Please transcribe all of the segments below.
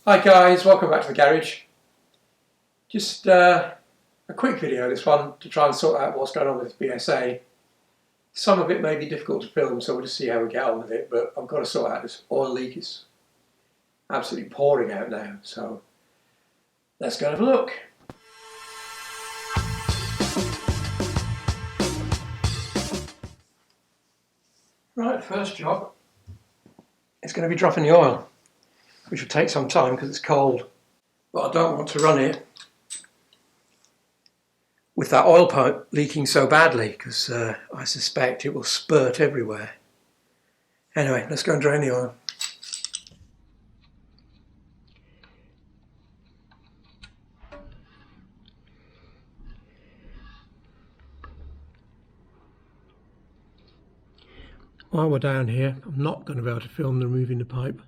Hi guys, welcome back to the garage. Just a quick video, this one, to try and sort out what's going on with this BSA. Some of it may be difficult to film, so we'll just see how we get on with it, but I've got to sort out this oil leak. It's absolutely pouring out now, so let's go have a look. Right, first job is going to be dropping the oil, which will take some time because it's cold. But I don't want to run it with that oil pipe leaking so badly because I suspect it will spurt everywhere. Anyway, let's go and drain the oil. While we're down here, I'm not going to be able to film the removing the pipe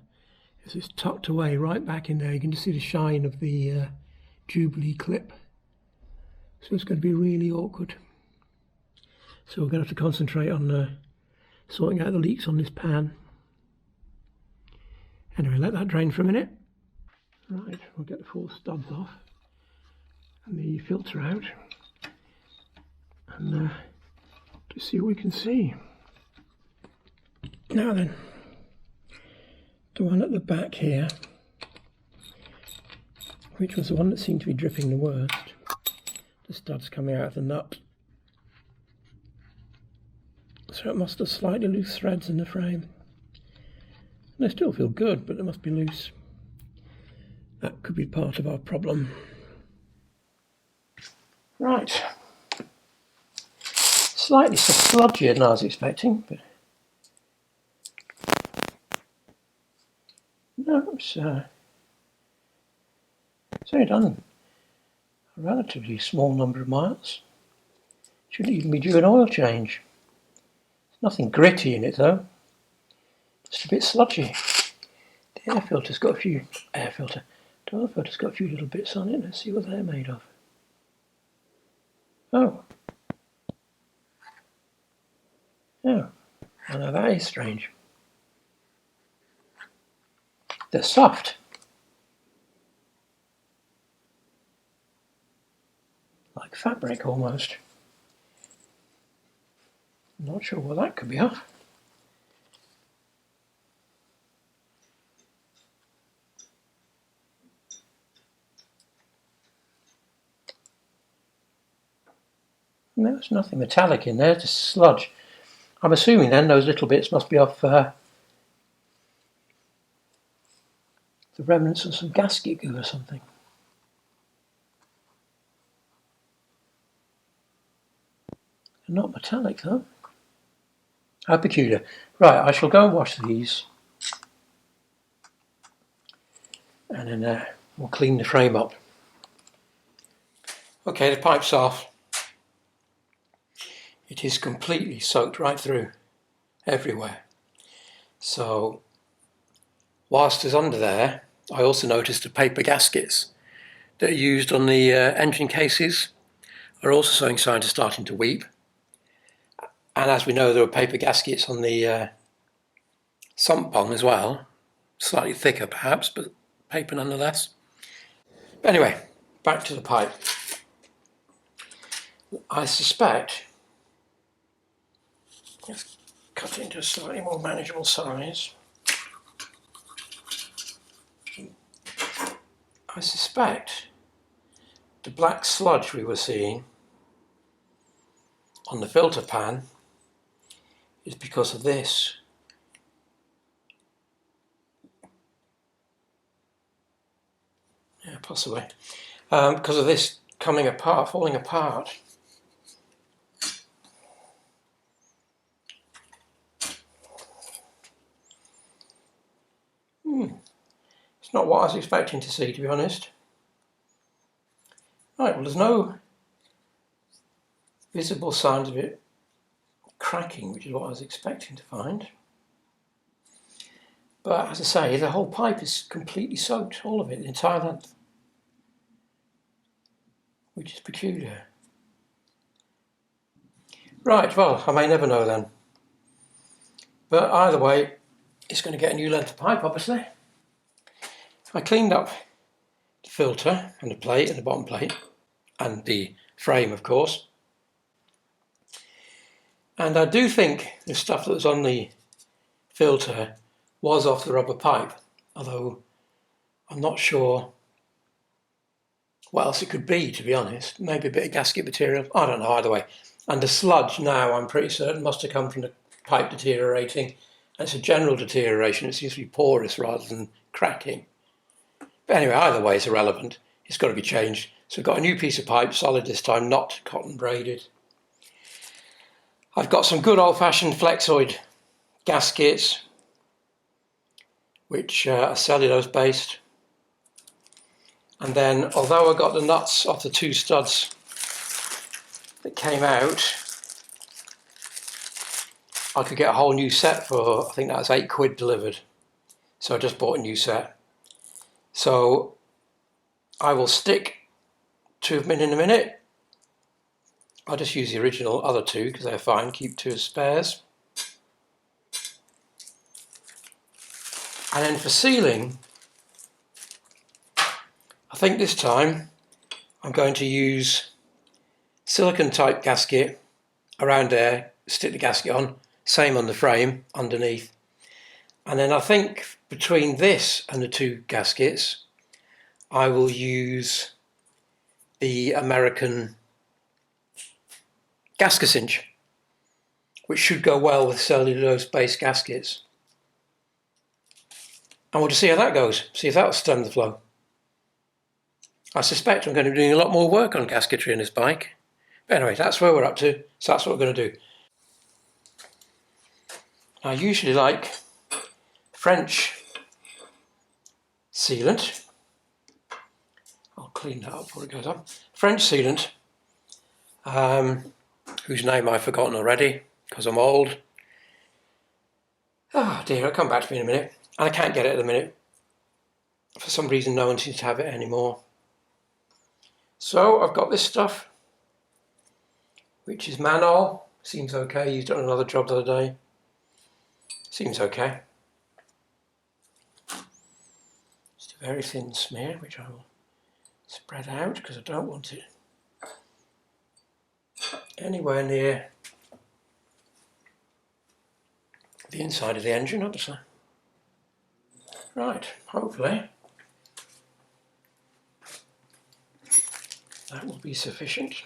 as it's tucked away right back in there. You can just see the shine of the Jubilee clip. So it's going to be really awkward. So we're going to have to concentrate on sorting out the leaks on this pan. Anyway, let that drain for a minute. Right, we'll get the four studs off and the filter out and just see what we can see. Now then, the one at the back here, which was the one that seemed to be dripping the worst, the stud's coming out of the nut. So it must have slightly loose threads in the frame. And they still feel good, but they must be loose. That could be part of our problem. Right. Slightly sludgier than I was expecting, but no, it's only done a relatively small number of miles. Should even be due an oil change. There's nothing gritty in it though. Just a bit sludgy. The air filter's got a few the oil filter's got a few little bits on it. Let's see what they're made of. Oh. Oh. I know that is strange. They're soft. Like fabric almost. Not sure what that could be of. No, there's nothing metallic in there, just sludge. I'm assuming then those little bits must be off the remnants of some gasket glue or something. They're not metallic though. How peculiar. Right, I shall go and wash these and then we'll clean the frame up. Okay, the pipe's off. It is completely soaked right through, everywhere. So, whilst it's under there, I also noticed the paper gaskets that are used on the engine cases are also showing signs of starting to weep. And as we know, there are paper gaskets on the sump bung as well, slightly thicker perhaps, but paper nonetheless. But anyway, back to the pipe. I suspect, let's cut it into a slightly more manageable size. I suspect the black sludge we were seeing on the filter pan is because of this. Yeah, possibly. Because of this coming apart, falling apart. It's not what I was expecting to see, to be honest. Right, well, there's no visible signs of it cracking, which is what I was expecting to find. But as I say, the whole pipe is completely soaked, all of it, the entire length, which is peculiar. Right, well, I may never know then. But either way, it's going to get a new length of pipe, obviously. I cleaned up the filter and the plate and the bottom plate and the frame, of course. And I do think the stuff that was on the filter was off the rubber pipe, although I'm not sure what else it could be, to be honest. Maybe a bit of gasket material, I don't know, either way. And the sludge now, I'm pretty certain, must have come from the pipe deteriorating. And it's a general deterioration, it seems to be porous rather than cracking. But anyway, either way, it's irrelevant. It's got to be changed. So I've got a new piece of pipe, solid this time, not cotton braided. I've got some good old-fashioned flexoid gaskets, which are cellulose based. And then, although I got the nuts off the two studs that came out, I could get a whole new set for, I think that was £8 delivered. So I just bought a new set. So I will stick two of them in a minute. I'll just use the original other two because they're fine, keep two as spares. And then for sealing, I think this time I'm going to use silicone type gasket around there, stick the gasket on, same on the frame underneath. And then I think between this and the two gaskets, I will use the American gasket cinch, which should go well with cellulose based gaskets. And we'll just see how that goes, see if that'll stem the flow. I suspect I'm going to be doing a lot more work on gasketry in this bike. But anyway, that's where we're up to, so that's what we're going to do. I usually like French sealant. I'll clean that up before it goes on. French sealant, whose name I've forgotten already because I'm old. Oh dear, it'll come back to me in a minute. And I can't get it at the minute. For some reason no one seems to have it anymore. So I've got this stuff, which is Manol. Seems okay, used it on another job the other day. Seems okay. Just a very thin smear, which I will spread out because I don't want it anywhere near the inside of the engine, obviously. Right, hopefully that will be sufficient.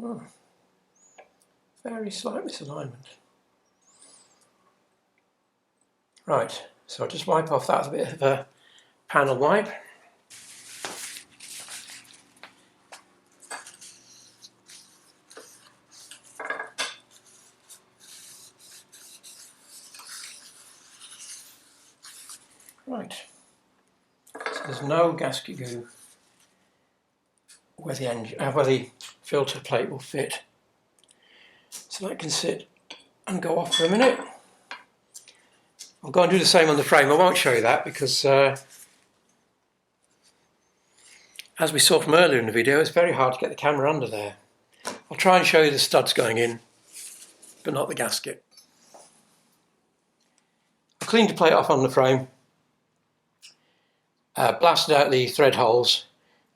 Oh, very slight misalignment. Right, so I'll just wipe off that with a bit of a panel wipe. Right, so there's no gasket goo where the filter plate will fit. So that can sit and go off for a minute. I'll go and do the same on the frame. I won't show you that because as we saw from earlier in the video, it's very hard to get the camera under there. I'll try and show you the studs going in, but not the gasket. I cleaned the plate off on the frame, blasted out the thread holes,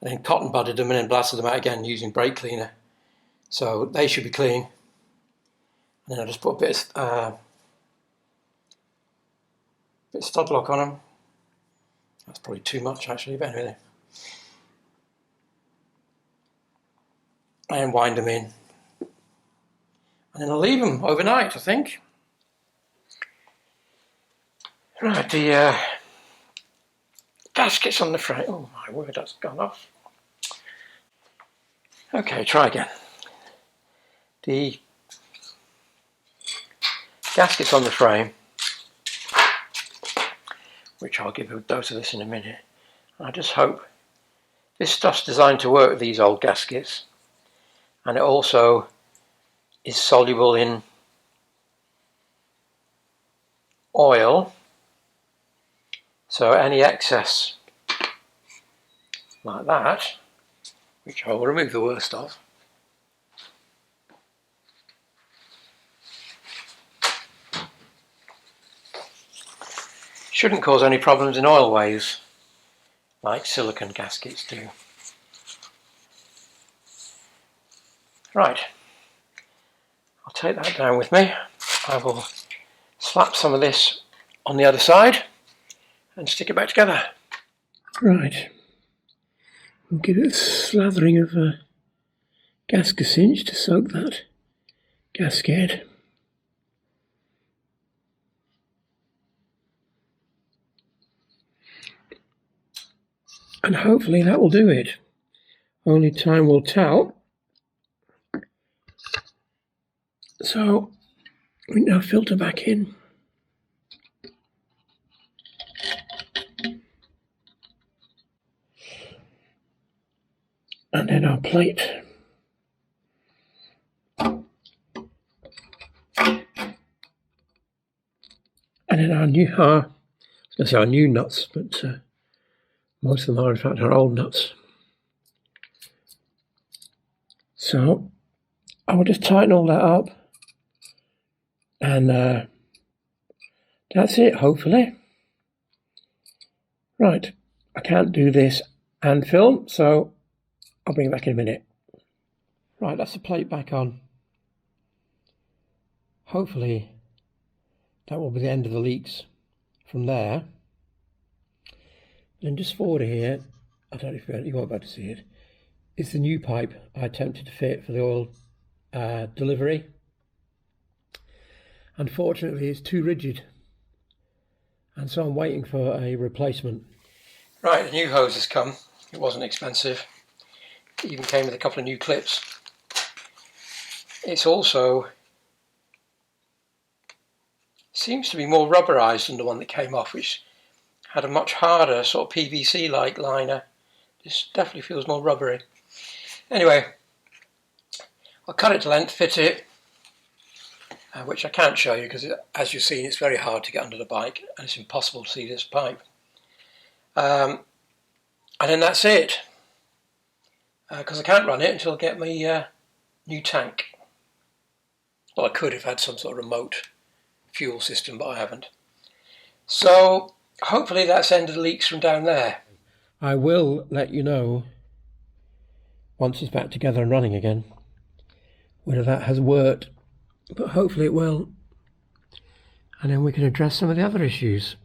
and then cotton budded them and then blasted them out again using brake cleaner. So they should be clean. And then I just put a bit of stud lock on them. That's probably too much actually, but anyway. And wind them in. And then I'll leave them overnight, I think. Right, the gaskets on the frame. Oh my word, that's gone off. Okay, try again. The gaskets on the frame, which I'll give a dose of this in a minute. I just hope this stuff's designed to work with these old gaskets, and it also is soluble in oil, So any excess like that, which I will remove the worst of, shouldn't cause any problems in oilways like silicone gaskets do. Right, I'll take that down with me. I will slap some of this on the other side and stick it back together. Right, we'll give it a slathering of gasket cinch to soak that gasket. And hopefully that will do it. Only time will tell. So we now filter back in. And then our plate. And then our new nuts, but most of them are in fact our old nuts. So I will just tighten all that up, and that's it, hopefully. Right, I can't do this and film, so I'll bring it back in a minute. Right, that's the plate back on. Hopefully that will be the end of the leaks from there. And just forward here, I don't know if you won't be able to see it, is the new pipe I attempted to fit for the oil delivery. Unfortunately, it's too rigid, and so I'm waiting for a replacement. Right, the new hose has come. It wasn't expensive. It even came with a couple of new clips. It's also seems to be more rubberized than the one that came off, which had a much harder sort of PVC-like liner. This definitely feels more rubbery. Anyway, I'll cut it to length, fit it, which I can't show you because, as you've seen, it's very hard to get under the bike and it's impossible to see this pipe. And then that's it, because I can't run it until I get my new tank. Well, I could if I had some sort of remote fuel system, but I haven't. So hopefully that's ended the leaks from down there. I will let you know once it's back together and running again whether that has worked, but hopefully it will, and then we can address some of the other issues.